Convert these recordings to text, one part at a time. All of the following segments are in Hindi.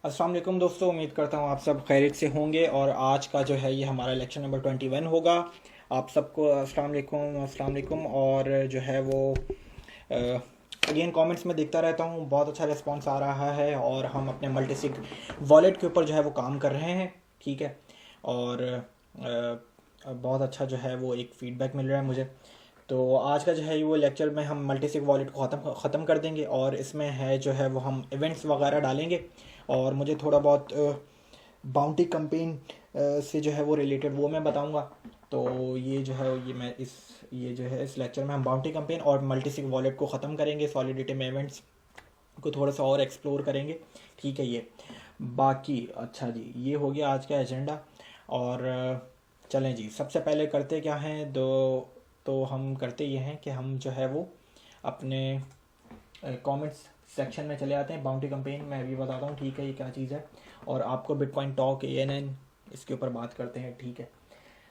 अस्सलाम वालेकुम दोस्तों, उम्मीद करता हूँ आप सब खैरियत से होंगे। और आज का जो है ये हमारा लेक्चर नंबर 21 होगा। आप सबको अस्सलाम वालेकुम, अस्सलाम वालेकुम। और जो है वो अगेन कमेंट्स में देखता रहता हूँ, बहुत अच्छा रिस्पांस आ रहा है और हम अपने मल्टीसिग वॉलेट के ऊपर जो है वो काम कर रहे हैं। ठीक है। और बहुत अच्छा जो है वो एक फ़ीडबैक मिल रहा है मुझे। तो आज का जो है वो लेक्चर में हम मल्टीसिग वॉलेट को ख़त्म कर देंगे और इसमें है जो है वो हम इवेंट्स वगैरह डालेंगे। और मुझे थोड़ा बहुत बाउंटी कंपेन से जो है वो रिलेटेड वो मैं बताऊंगा। तो ये जो है ये जो है इस लेक्चर में हम बाउंटी कंपेन और मल्टीसिग वॉलेट को ख़त्म करेंगे, सॉलिडिटी में इवेंट्स को थोड़ा सा और एक्सप्लोर करेंगे। ठीक है। ये बाकी अच्छा जी, ये हो गया आज का एजेंडा। और चलें जी, सबसे पहले करते क्या हैं दो। तो हम करते ये हैं कि हम जो है वो अपने कमेंट्स सेक्शन में चले आते हैं। बाउंटी कंपेन मैं अभी बताता हूँ, ठीक है, ये क्या चीज़ है। और आपको बिटकॉइन टॉक ANN इसके ऊपर बात करते हैं। ठीक है।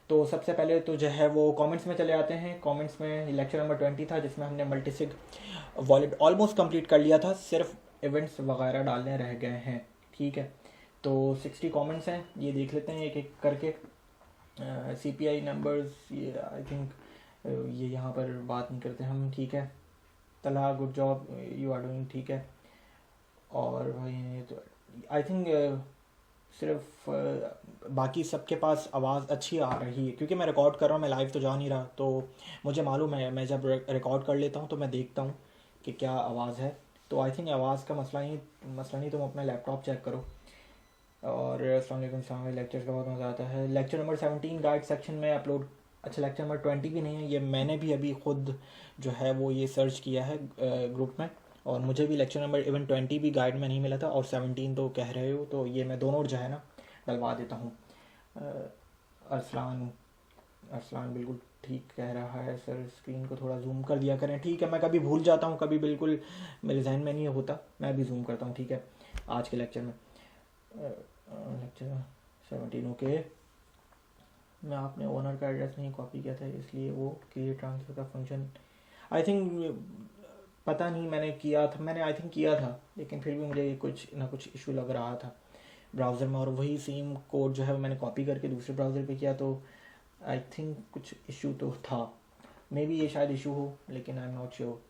तो सबसे पहले तो जो है वो कमेंट्स में चले आते हैं। कमेंट्स में लेक्चर नंबर 20 था जिसमें हमने मल्टीसिग वॉलेट ऑलमोस्ट कंप्लीट कर लिया था, सिर्फ इवेंट्स वगैरह डालने रह गए हैं। ठीक है। तो 60 कमेंट्स हैं, ये देख लेते हैं एक एक करके। CPI नंबर्स ये आई थिंक ये यहाँ पर बात नहीं करते हम। ठीक है। Talha good job you are doing. ठीक है। और भाई तो आई थिंक सिर्फ बाकी सबके पास आवाज़ अच्छी आ रही है क्योंकि मैं रिकॉर्ड कर रहा हूँ, मैं लाइव तो जा नहीं रहा। तो मुझे मालूम है, मैं जब रिकॉर्ड कर लेता हूँ तो मैं देखता हूँ कि क्या आवाज़ है। तो आई थिंक आवाज़ का मसला नहीं, तुम अपना लैपटॉप चेक करो। और अस्सलाम लेक्चर्स का बहुत मज़ा आता है। लेक्चर नंबर 17 गाइड सेक्शन में अपलोड। अच्छा, लेक्चर नंबर 20 भी नहीं है, ये मैंने भी अभी खुद जो है वो ये सर्च किया है ग्रुप में। और मुझे भी लेक्चर नंबर इवन 20 भी गाइड में नहीं मिला था और 17 तो कह रहे हो, तो ये मैं दोनों जो है ना डलवा देता हूँ। अरसलान अरसलान बिल्कुल ठीक कह रहा है सर, स्क्रीन को थोड़ा जूम कर दिया करें। ठीक है, मैं कभी भूल जाता हूँ, कभी बिल्कुल मेरे जहन में नहीं होता, मैं भी जूम करता हूँ। ठीक है। आज के लेक्चर में लेक्चर 17 ओके। मैं आपने ओनर का एड्रेस नहीं कॉपी किया था इसलिए वो क्रिएट ट्रांसफ़र का फंक्शन आई थिंक पता नहीं मैंने किया था, मैंने आई थिंक किया था, लेकिन फिर भी मुझे कुछ ना कुछ इशू लग रहा था ब्राउज़र में। और वही सेम कोड जो है मैंने कॉपी करके दूसरे ब्राउज़र पे किया, तो आई थिंक कुछ इशू तो था। मे बी ये शायद इशू हो, लेकिन आई एम नॉट श्योर।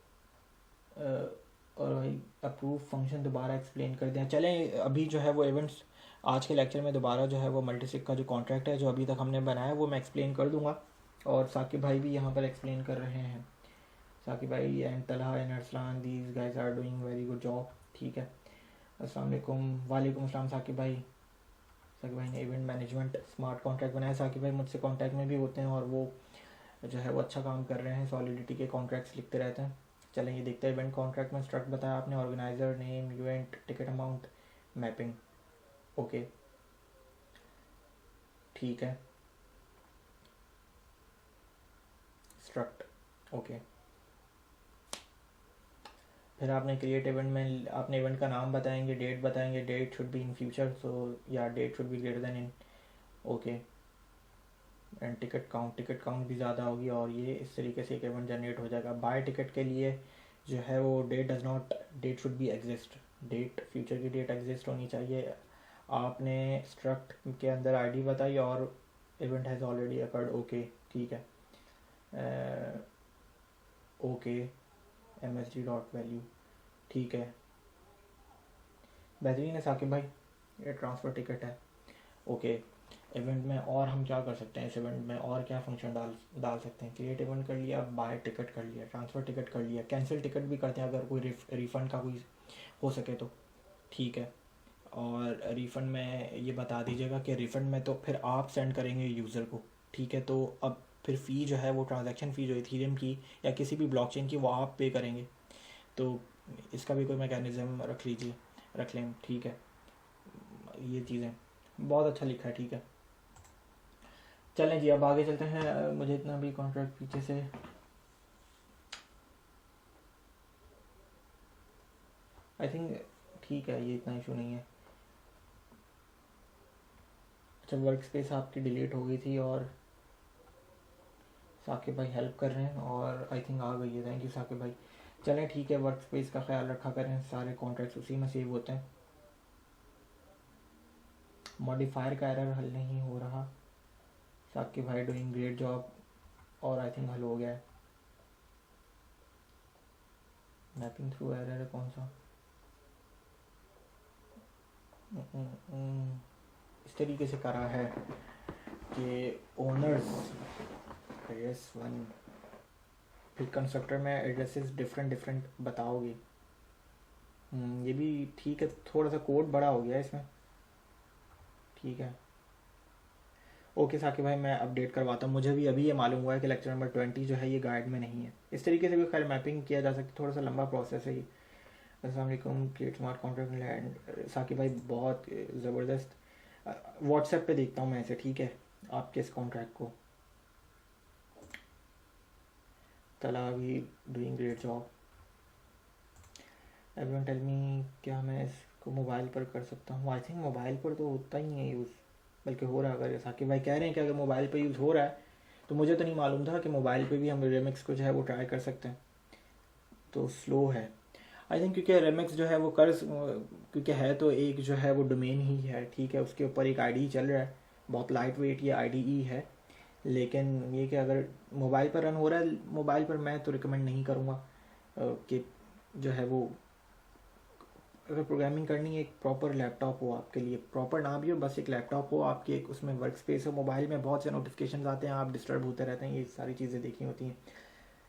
और भाई अप्रूव फंक्शन दोबारा एक्सप्लेन कर दें। चलें, अभी जो है वो इवेंट्स आज के लेक्चर में दोबारा जो है वो मल्टीसिग का जो कॉन्ट्रैक्ट है जो अभी तक हमने बनाया वो मैं एक्सप्लेन कर दूंगा। और साकिब भाई भी यहाँ पर एक्सप्लेन कर रहे हैं। साकिब भाई and Talha and Arsalan, these guys are doing very good job. ठीक है। अस्सलाम वालेकुम। वालेकुम अस्सलाम साकिब भाई। साकिब भाई ने इवेंट मैनेजमेंट स्मार्ट कॉन्ट्रैक्ट बनाया। साकिब भाई मुझसे कॉन्टैक्ट में भी होते हैं और वो जो है वो अच्छा काम कर रहे हैं, सॉलिडिटी के कॉन्ट्रैक्ट्स लिखते रहते हैं। चलें, ये देखते हैं। इवेंट कॉन्ट्रैक्ट में स्ट्रक्ट बताया आपने, organiser name, event, ticket amount, mapping. Okay, ठीक है। Struct okay. फिर आपने क्रिएट इवेंट में आपने इवेंट का नाम बताएंगे, डेट बताएंगे, date should be in future, so या date should be greater than in. Okay. And ticket count भी ज़्यादा होगी और ये इस तरीके से एक इवेंट जनरेट हो जाएगा। बाय टिकट के लिए जो है वो date should be exist, date future की डेट एग्जिस्ट होनी चाहिए। आपने स्ट्रक्ट के अंदर आईडी बताई और event has already occurred. Okay, ठीक है। ओके, MSG डॉट वैल्यू, ठीक है। बेहतरीन है साकिब भाई, ये ट्रांसफ़र टिकट है। ओके। इवेंट में और हम क्या कर सकते हैं, इस इवेंट में और क्या फंक्शन डाल डाल सकते हैं। क्रिएट इवेंट कर लिया, बाय टिकट कर लिया, ट्रांसफ़र टिकट कर लिया, कैंसिल टिकट भी करते हैं अगर कोई रिफ़ंड का कोई हो सके तो। ठीक है। और रिफ़ंड में ये बता दीजिएगा कि रिफ़ंड में तो फिर आप सेंड करेंगे यूज़र को। ठीक है। तो अब फिर फ़ी जो है वो ट्रांजैक्शन फ़ी जो इथीरियम की या किसी भी ब्लॉकचेन की वो आप पे करेंगे। तो इसका भी कोई मैकेनिज़्म रख लें। ठीक है। ये चीज़ें बहुत अच्छा लिखा है। ठीक है। चलें जी, अब आगे चलते हैं। मुझे इतना भी कॉन्ट्रैक्ट पीछे से आई थिंक ठीक है, ये इतना इशू नहीं है। अच्छा, वर्क स्पेस आपकी डिलीट हो गई थी और साकिब भाई हेल्प कर रहे हैं और आई थिंक आ गई है। थैंक यू साकिब भाई। चलें ठीक है, वर्क स्पेस का ख्याल रखा करें, सारे कॉन्ट्रैक्ट्स उसी में सेव होते हैं। मॉडिफायर का एरर हल नहीं हो रहा। साकिब भाई डूइंग ग्रेट जॉब, और आई थिंक हल हो गया है। मैपिंग थ्रू एरर है कौन सा? इस तरीके से करा है कि ओनर्स एड्रेस वन, फिर कंस्ट्रक्टर में एड्रेसेस डिफरेंट डिफरेंट बताओगे। ये भी ठीक है, थोड़ा सा कोड बड़ा हो गया है इसमें, ठीक है। ओके साकिब भाई, मैं अपडेट करवाता हूँ। मुझे भी अभी ये मालूम हुआ है कि लेक्चर नंबर 20 जो है ये गाइड में नहीं है। इस तरीके से भी खैर मैपिंग किया जा सकती, थोड़ा सा लंबा प्रोसेस है ये। अस्सलाम वालेकुम, create smart contract land. Saqib भाई बहुत ज़बरदस्त, व्हाट्सएप पे देखता हूँ मैं इसे, ठीक है, आपके इस कॉन्ट्रैक्ट को। तला भी doing great job. Everyone tell me, क्या मैं इसको मोबाइल पर कर सकता हूँ? आई थिंक मोबाइल पर तो होता ही है यूज़, बल्कि हो रहा है। अगर साकिब भाई कह रहे हैं कि अगर मोबाइल पर यूज़ हो रहा है, तो मुझे तो नहीं मालूम था कि मोबाइल पे भी हम रेमिक्स को जो है वो ट्राई कर सकते हैं। तो स्लो है आई थिंक, क्योंकि रेमिक्स जो है वो क्योंकि है तो एक जो है वो डोमेन ही है, ठीक है, उसके ऊपर एक आईडी चल रहा है, बहुत लाइट वेट ये आईडी है। लेकिन ये कि अगर मोबाइल पर रन हो रहा है, मोबाइल पर मैं तो रिकमेंड नहीं करूँगा कि जो है वो, अगर प्रोग्रामिंग करनी है एक प्रॉपर लैपटॉप हो आपके लिए, प्रॉपर ना भी हो, बस एक लैपटॉप हो आपकी, एक उसमें वर्क स्पेस हो। मोबाइल में बहुत से नोटिफिकेशन आते हैं, आप डिस्टर्ब होते रहते हैं, ये सारी चीज़ें देखनी होती हैं।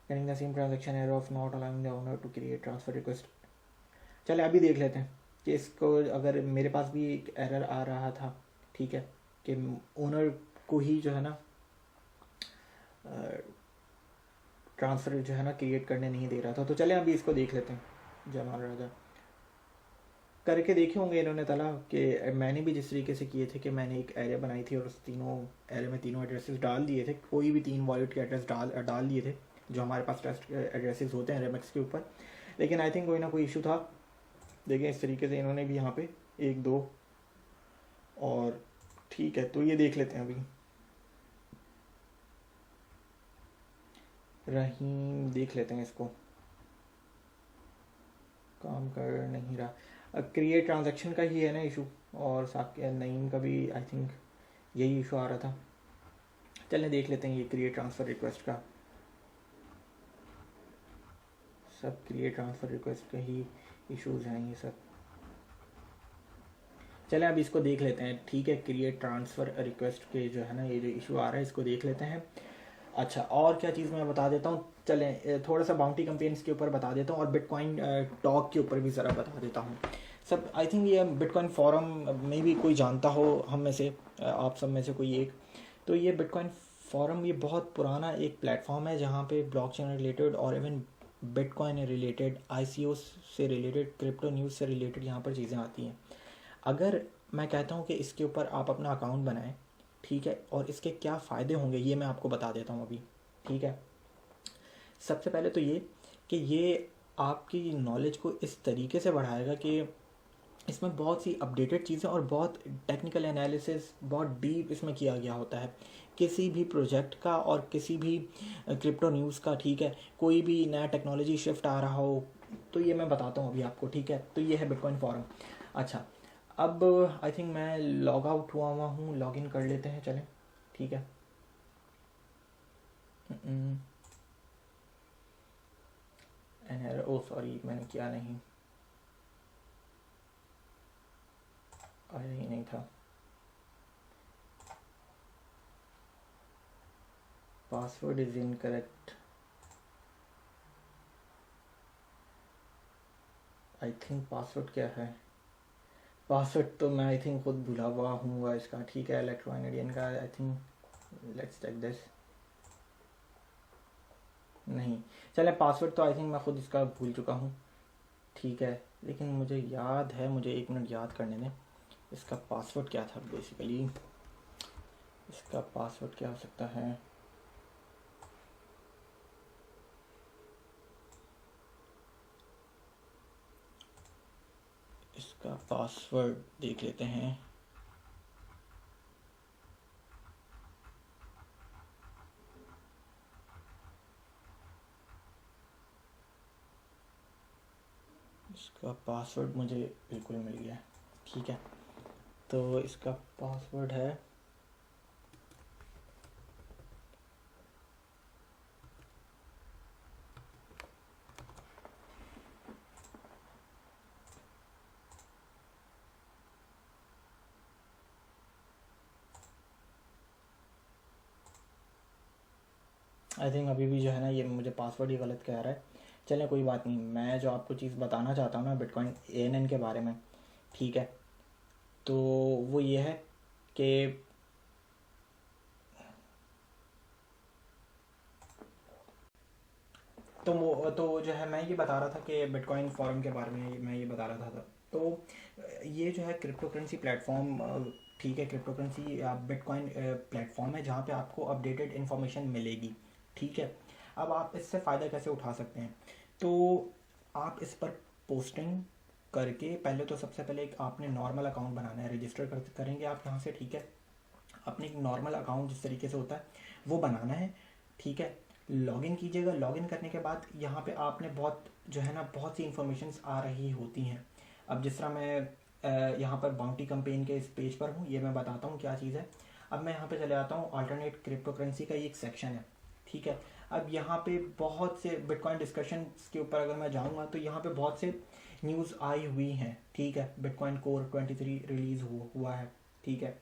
getting the same transaction error of not allowing the owner to create transfer request। चले अभी देख लेते हैं कि इसको, अगर मेरे पास भी एक एरर आ रहा था, ठीक है, कि ओनर को ही जो है ना ट्रांसफ़र जो है ना क्रिएट करने नहीं दे रहा था। तो चले अभी इसको देख लेते हैं। जमाल राजा करके देखे होंगे इन्होंने तला कि मैंने भी जिस तरीके से किए थे कि मैंने एक एरे बनाई थी और उस तीनों एरे में तीनों एड्रेसेस डाल दिए थे, कोई भी 3 वॉलेट के एड्रेस डाल दिए थे जो हमारे पास टेस्ट एड्रेसेस होते हैं रेमिक्स के ऊपर। लेकिन आई थिंक कोई ना कोई इशू था। देखें इस तरीके से इन्होंने भी यहाँ पे 1 2 और ठीक है, तो ये देख लेते हैं अभी। रहीम देख लेते हैं इसको, काम कर नहीं रहा। क्रिएट ट्रांजैक्शन का ही है ना इशू, और नईम का भी आई थिंक यही इशू आ रहा था। चलें देख लेते हैं ये क्रिएट ट्रांसफ़र रिक्वेस्ट का, सब क्रिएट ट्रांसफ़र रिक्वेस्ट के ही इश्यूज़ हैं ये सब। चलें अब इसको देख लेते हैं, ठीक है। क्रिएट ट्रांसफ़र रिक्वेस्ट के जो है ना ये जो इशू आ रहा है इसको देख लेते हैं। अच्छा, और क्या चीज़ मैं बता देता हूँ, चलें थोड़ा सा बाउंटी कैंपेन्स के ऊपर बता देता हूँ और बिटकॉइन टॉक के ऊपर भी ज़रा बता देता हूँ सब। आई थिंक ये बिटकॉइन फोरम में भी कोई जानता हो हम में से, आप सब में से कोई एक। तो ये बिटकॉइन फोरम ये बहुत पुराना एक प्लेटफॉर्म है जहाँ पे ब्लॉकचेन रिलेटेड और इवन बिटकॉइन रिलेटेड, ICO से रिलेटेड, क्रिप्टो न्यूज़ से रिलेटेड यहाँ पर चीज़ें आती हैं। अगर मैं कहता हूँ कि इसके ऊपर आप अपना अकाउंट बनाएं, ठीक है, और इसके क्या फ़ायदे होंगे ये मैं आपको बता देता हूँ अभी, ठीक है। सबसे पहले तो ये कि ये आपकी नॉलेज को इस तरीके से बढ़ाएगा कि इसमें बहुत सी अपडेटेड चीज़ें और बहुत टेक्निकल एनालिसिस बहुत डीप इसमें किया गया होता है किसी भी प्रोजेक्ट का और किसी भी क्रिप्टो न्यूज़ का, ठीक है। कोई भी नया टेक्नोलॉजी शिफ्ट आ रहा हो तो ये मैं बताता हूँ अभी आपको, ठीक है। तो ये है बिटकॉइन फोरम। अच्छा, अब आई थिंक मैं लॉग आउट हुआ हूँ, लॉग इन कर लेते हैं, चलें, ठीक है। ओ सॉरी, मैंने किया नहीं, आया ही नहीं था। Password is incorrect. I think password क्या है, पासवर्ड तो मैं आई थिंक खुद भुला हुआ हूँ इसका, ठीक है। इलेक्ट्रोनिडियन का I think, let's check this. नहीं, चले पासवर्ड तो आई थिंक मैं खुद इसका भूल चुका हूँ, ठीक है। लेकिन मुझे याद है, मुझे 1 मिनट याद करने दें, इसका पासवर्ड क्या था बेसिकली। इसका पासवर्ड क्या हो सकता है, इसका पासवर्ड देख लेते हैं। इसका पासवर्ड मुझे बिल्कुल मिल गया, ठीक है। तो इसका पासवर्ड है आई थिंक अभी भी जो है ना ये मुझे पासवर्ड ही गलत कह रहा है। चलें कोई बात नहीं, मैं जो आपको चीज़ बताना चाहता हूँ ना बिटकॉइन ANN के बारे में, ठीक है, तो वो ये है कि तो जो है मैं ये बता रहा था कि बिटकॉइन फोरम के बारे में मैं ये बता रहा था। तो ये जो है क्रिप्टो करेंसी प्लेटफॉर्म, ठीक है, क्रिप्टो करेंसी या बिटकॉइन प्लेटफॉर्म है जहाँ पे आपको अपडेटेड इन्फॉर्मेशन मिलेगी, ठीक है। अब आप इससे फ़ायदा कैसे उठा सकते हैं, तो आप इस पर पोस्टिंग करके पहले तो सबसे पहले एक आपने नॉर्मल अकाउंट बनाना है, रजिस्टर करेंगे आप यहाँ से, ठीक है। अपने एक नॉर्मल अकाउंट जिस तरीके से होता है वो बनाना है, ठीक है। लॉगिन कीजिएगा, लॉगिन करने के बाद यहाँ पे आपने बहुत जो है ना बहुत सी इंफॉर्मेशंस आ रही होती हैं। अब जिस तरह मैं यहाँ पर बाउंटी कैंपेन के इस पेज पर हूँ, ये मैं बताता हूँ क्या चीज़ है। अब मैं यहाँ पे चले आता हूँ, अल्टरनेट क्रिप्टो करेंसी का ये एक सेक्शन है, ठीक है। अब यहाँ पे बहुत से बिटकॉइन डिस्कशन के ऊपर अगर मैं जाऊँगा तो यहाँ पे बहुत से न्यूज़ आई हुई हैं, ठीक है। बिटकॉइन कोर 23 रिलीज़ हुआ है, ठीक है,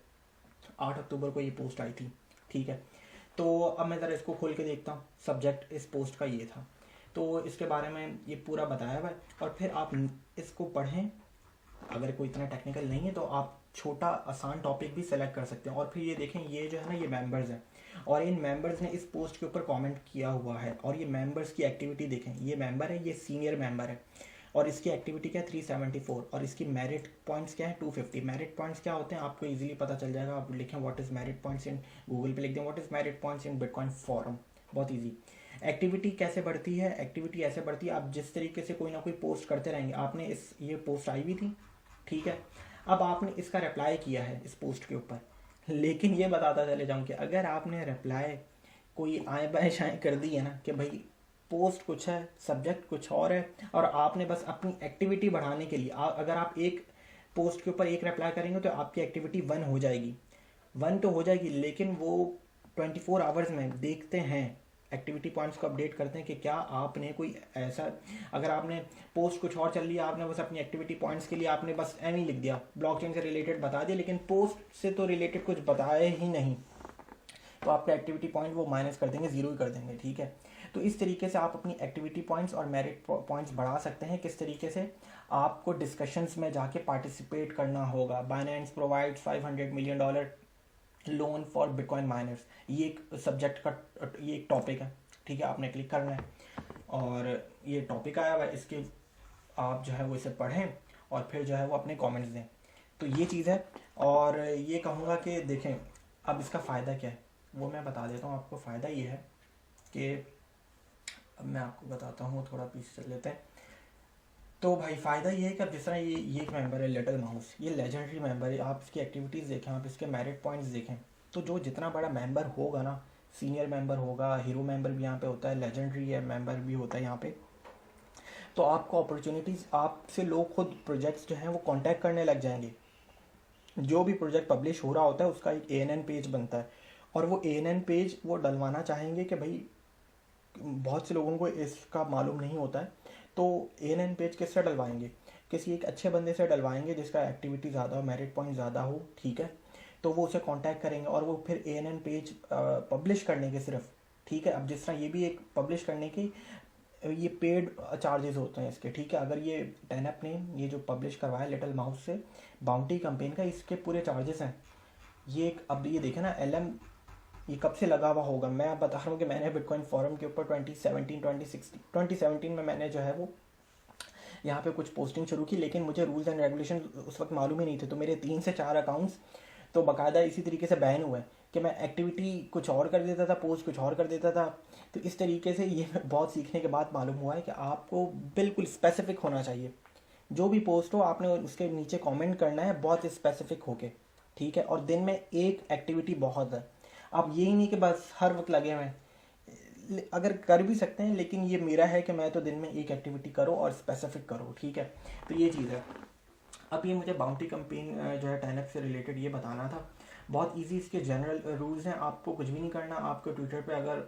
8 अक्टूबर को ये पोस्ट आई थी, ठीक है। तो अब मैं ज़रा इसको खोल के देखता हूँ, सब्जेक्ट इस पोस्ट का ये था, तो इसके बारे में ये पूरा बताया हुआ है। और फिर आप इसको पढ़ें, अगर कोई इतना टेक्निकल नहीं है तो आप छोटा आसान टॉपिक भी सेलेक्ट कर सकते हैं। और फिर ये देखें, ये जो है ना ये मेंबर्स हैं, और इन मेंबर्स ने इस पोस्ट के ऊपर कमेंट किया हुआ है, और ये मेंबर्स की एक्टिविटी देखें, ये मेंबर है, ये सीनियर मेंबर है, और इसकी एक्टिविटी क्या है 374, और इसकी मेरिट पॉइंट्स क्या है 250। मेरिट पॉइंट्स क्या होते हैं आपको इजीली पता चल जाएगा, आप लिखें what is merit points in Google पे लिख दें what is merit points in bitcoin forum, बहुत ईजी। एक्टिविटी कैसे बढ़ती है, एक्टिविटी ऐसे बढ़ती है, आप जिस तरीके से कोई ना कोई पोस्ट करते रहेंगे। आपने ये पोस्ट आई हुई थी, ठीक है, अब आपने इसका रिप्लाई किया है इस पोस्ट के ऊपर, लेकिन ये बताता चले जाऊँ कि अगर आपने रिप्लाई कोई आए बाएँ शाएँ कर दी है ना कि भाई पोस्ट कुछ है सब्जेक्ट कुछ और है, और आपने बस अपनी एक्टिविटी बढ़ाने के लिए अगर आप एक पोस्ट के ऊपर एक रिप्लाई करेंगे तो आपकी एक्टिविटी 1 हो जाएगी, 1 तो हो जाएगी, लेकिन वो 24 आवर्स में देखते हैं, एक्टिविटी पॉइंट्स को अपडेट करते हैं कि क्या आपने कोई ऐसा, अगर आपने पोस्ट कुछ और चल रही है, आपने बस अपनी एक्टिविटी पॉइंट्स के लिए आपने बस एम ही लिख दिया, ब्लॉकचेन से रिलेटेड बता दिया, लेकिन पोस्ट से तो रिलेटेड कुछ बताया ही नहीं, तो आपका एक्टिविटी पॉइंट वो माइनस कर देंगे, ज़ीरो ही कर देंगे, ठीक है। तो इस तरीके से आप अपनी एक्टिविटी पॉइंट्स और मेरिट पॉइंट्स बढ़ा सकते हैं। किस तरीके से, आपको डिस्कशंस में जाके पार्टिसिपेट करना होगा। Binance provides $500 million loan for bitcoin miners, ये एक सब्जेक्ट का ये एक टॉपिक है, ठीक है, आपने क्लिक करना है और ये टॉपिक आया हुआ है, इसके आप जो है वो इसे पढ़ें और फिर जो है वो अपने कमेंट्स दें। तो ये चीज़ है, और ये कहूँगा कि देखें अब इसका फ़ायदा क्या है वो मैं बता देता हूँ आपको। फ़ायदा ये है कि अब मैं आपको बताता हूँ, थोड़ा पीछे चल लेते हैं। तो भाई फ़ायदा ये है कि अब जिस तरह ये एक मेंबर है लिटिल माउस, ये लेजेंडरी मेंबर है, आप इसकी एक्टिविटीज़ देखें, आप इसके मेरिट पॉइंट्स देखें, तो जो जितना बड़ा मेंबर होगा ना, सीनियर मेंबर होगा, हीरो मेंबर भी यहाँ पे होता है, लेजेंडरी है मेंबर भी होता है यहाँ पे, तो आपको अपॉर्चुनिटीज़, आपसे लोग खुद प्रोजेक्ट्स जो हैं वो कॉन्टैक्ट करने लग जाएंगे। जो भी प्रोजेक्ट पब्लिश हो रहा होता है उसका एक ANN पेज बनता है, और वो ANN पेज वो डलवाना चाहेंगे कि भाई बहुत से लोगों को इसका मालूम नहीं होता है, तो ANN पेज किससे डलवाएंगे, किसी एक अच्छे बंदे से डलवाएंगे जिसका एक्टिविटी ज़्यादा हो, मेरिट पॉइंट ज़्यादा हो, ठीक है। तो वो उसे कांटेक्ट करेंगे और वो फिर ANN पेज पब्लिश करने के सिर्फ, ठीक है। अब जिस तरह ये भी एक पब्लिश करने की ये पेड चार्जेस होते हैं इसके, ठीक है। अगर ये 10up ने ये जो पब्लिश करवाया लिटिल माउस से बाउंटी कैंपेन का, इसके पूरे चार्जेस हैं ये एक। अब ये देखें ना LM ये कब से लगा हुआ होगा, मैं बता रहा हूँ कि मैंने बिटकॉइन फोरम के ऊपर 2017 में मैंने जो है वो यहाँ पे कुछ पोस्टिंग शुरू की, लेकिन मुझे रूल्स एंड रेगुलेशन उस वक्त मालूम ही नहीं थे, तो मेरे 3 से 4 अकाउंट्स तो बाकायदा इसी तरीके से बैन हुए कि मैं एक्टिविटी कुछ और कर देता था, पोस्ट कुछ और कर देता था। तो इस तरीके से ये बहुत सीखने के बाद मालूम हुआ है कि आपको बिल्कुल स्पेसिफिक होना चाहिए, जो भी पोस्ट हो आपने उसके नीचे कमेंट करना है बहुत स्पेसिफिक होके, ठीक है। और दिन में एक एक्टिविटी बहुत है, आप यही नहीं कि बस हर वक्त लगे हुए हैं, अगर कर भी सकते हैं, लेकिन ये मेरा है कि मैं तो दिन में एक एक्टिविटी करो और स्पेसिफिक करो, ठीक है। तो ये चीज़ है। अब ये मुझे बाउंटी कैंपेन जो है 10x से रिलेटेड ये बताना था। बहुत इजी इसके जनरल रूल्स हैं, आपको कुछ भी नहीं करना। आपको ट्विटर पे अगर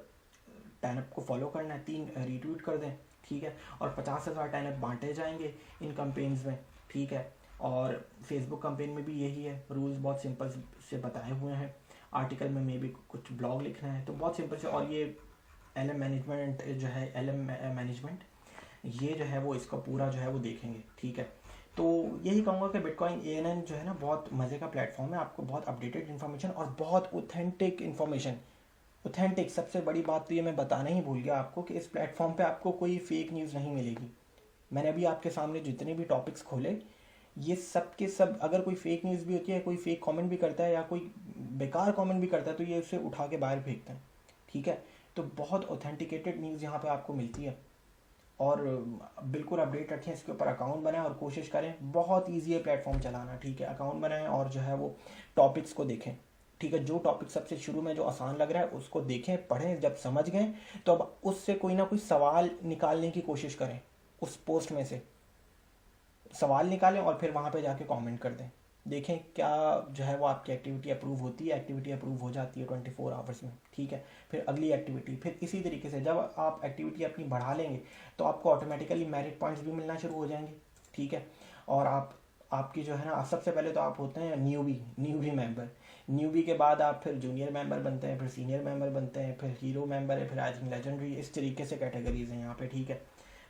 10x को फॉलो करना है, 3 रीट्वीट कर दें, ठीक है, और 50,000 10x बांटे जाएंगे इन कैंपेन्स में, ठीक है। और फेसबुक कैंपेन में भी यही है, रूल्स बहुत सिंपल से बताए हुए हैं। आर्टिकल में भी कुछ ब्लॉग लिखना है तो बहुत सिंपल से। और ये LM मैनेजमेंट जो है, LM मैनेजमेंट ये जो है वो इसका पूरा जो है वो देखेंगे, ठीक है। तो यही कहूँगा कि बिटकॉइन ANN जो है ना बहुत मज़े का प्लेटफॉर्म है, आपको बहुत अपडेटेड इन्फॉर्मेशन और बहुत ऑथेंटिक इन्फॉर्मेशन, ऑथेंटिक सबसे बड़ी बात तो ये मैं बताना ही भूल गया आपको कि इस प्लेटफॉर्म पे आपको कोई फेक न्यूज़ नहीं मिलेगी। मैंने अभी आपके सामने जितने भी टॉपिक्स खोले, ये सब के सब, अगर कोई फेक न्यूज़ भी होती है, कोई फेक कमेंट भी करता है या कोई बेकार कमेंट भी करता है, तो ये उसे उठा के बाहर फेंकते हैं, ठीक है। तो बहुत ऑथेंटिकेटेड न्यूज़ यहाँ पे आपको मिलती है और बिल्कुल अपडेट रखें, इसके ऊपर अकाउंट बनाएं और कोशिश करें, बहुत ईजी है प्लेटफॉर्म चलाना, ठीक है। अकाउंट बनाएं और जो है वो टॉपिक्स को देखें, ठीक है। जो टॉपिक सबसे शुरू में जो आसान लग रहा है उसको देखें, पढ़ें, जब समझ गए तो अब उससे कोई ना कोई सवाल निकालने की कोशिश करें, उस पोस्ट में से सवाल निकालें और फिर वहाँ पे जाके कमेंट कर दें। देखें क्या जो है वो आपकी एक्टिविटी अप्रूव होती है। एक्टिविटी अप्रूव हो जाती है 24 आवर्स में, ठीक है। फिर अगली एक्टिविटी, फिर इसी तरीके से जब आप एक्टिविटी अपनी बढ़ा लेंगे तो आपको ऑटोमेटिकली मेरिट पॉइंट्स भी मिलना शुरू हो जाएंगे, ठीक है। और आपकी जो है ना, सबसे पहले तो आप होते हैं न्यूबी मेंबर। न्यूबी के बाद आप फिर जूनियर मेंबर बनते हैं, फिर सीनियर मेंबर बनते हैं, फिर हीरो मेंबर है, फिर आई थिंक लेजेंडरी, इस तरीके से कैटेगरीज हैं यहाँ पे, ठीक है।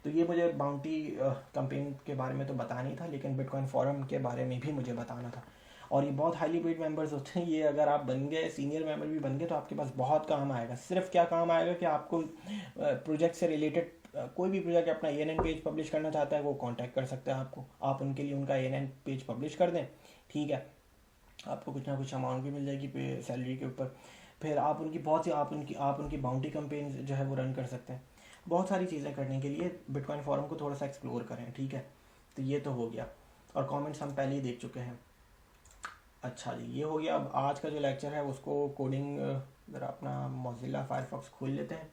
तो ये मुझे बाउंटी कैंपेन के बारे में तो बता नहीं था, लेकिन बिटकॉइन फोरम के बारे में भी मुझे बताना था। और ये बहुत हाईली पेड मेंबर्स होते हैं, ये अगर आप बन गए, सीनियर मेंबर भी बन गए, तो आपके पास बहुत काम आएगा। सिर्फ क्या काम आएगा कि आपको प्रोजेक्ट से रिलेटेड कोई भी प्रोजेक्ट अपना ANN पेज पब्लिश करना चाहता है, वो कांटेक्ट कर सकता है आपको, आप उनके लिए उनका ANN पेज पब्लिश कर दें, ठीक है। आपको कुछ ना कुछ अमाउंट भी मिल जाएगी पे सैलरी के ऊपर। फिर आप उनकी बहुत सी आप उनकी बाउंटी कैंपेन जो है वो रन कर सकते हैं। बहुत सारी चीज़ें करने के लिए बिटकॉइन फोरम को थोड़ा सा एक्सप्लोर करें, ठीक है। तो ये तो हो गया, और कमेंट्स हम पहले ही देख चुके हैं। अच्छा जी, ये हो गया। अब आज का जो लेक्चर है उसको कोडिंग, ज़रा अपना मोज़िला फायरफॉक्स खोल लेते हैं,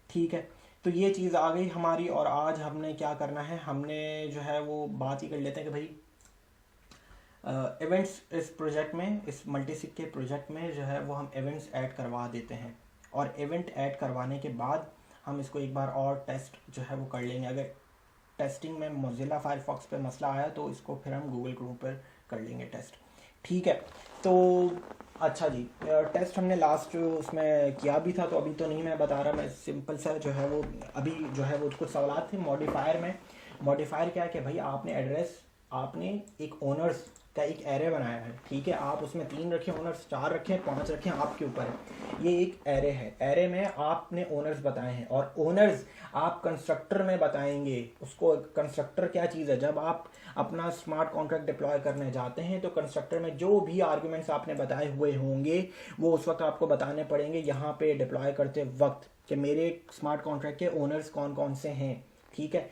ठीक है। तो ये चीज़ आ गई हमारी, और आज हमने क्या करना है, हमने जो है वो बात ही कर लेते हैं कि भाई इवेंट्स, इस प्रोजेक्ट में, इस मल्टीसिग के प्रोजेक्ट में जो है वो हम इवेंट्स ऐड करवा देते हैं। और इवेंट ऐड करवाने के बाद हम इसको एक बार और टेस्ट जो है वो कर लेंगे। अगर टेस्टिंग में मोज़िला फायरफॉक्स पे मसला आया तो इसको फिर हम गूगल क्रोम पर कर लेंगे टेस्ट, ठीक है। तो अच्छा जी, टेस्ट हमने लास्ट उसमें किया भी था, तो अभी तो नहीं मैं बता रहा, मैं सिंपल सा जो है वो अभी जो है वो कुछ सवाल थे मॉडिफायर में। मॉडिफायर क्या है कि भाई आपने एक ओनर्स का एक एरे बनाया है, ठीक है। आप उसमें 3 रखें ओनर्स, 4 रखें, 5 रखें, आपके ऊपर है। ये एक एरे है, एरे में आपने ओनर्स बताए हैं, और ओनर्स आप कंस्ट्रक्टर में बताएंगे। उसको कंस्ट्रक्टर क्या चीज़ है, जब आप अपना स्मार्ट कॉन्ट्रैक्ट डिप्लॉय करने जाते हैं तो कंस्ट्रक्टर में जो भी आर्ग्यूमेंट्स आपने बताए हुए होंगे वो उस वक्त आपको बताने पड़ेंगे यहाँ पे डिप्लॉय करते वक्त, कि मेरे स्मार्ट कॉन्ट्रैक्ट के ओनर्स कौन कौन से हैं, ठीक है।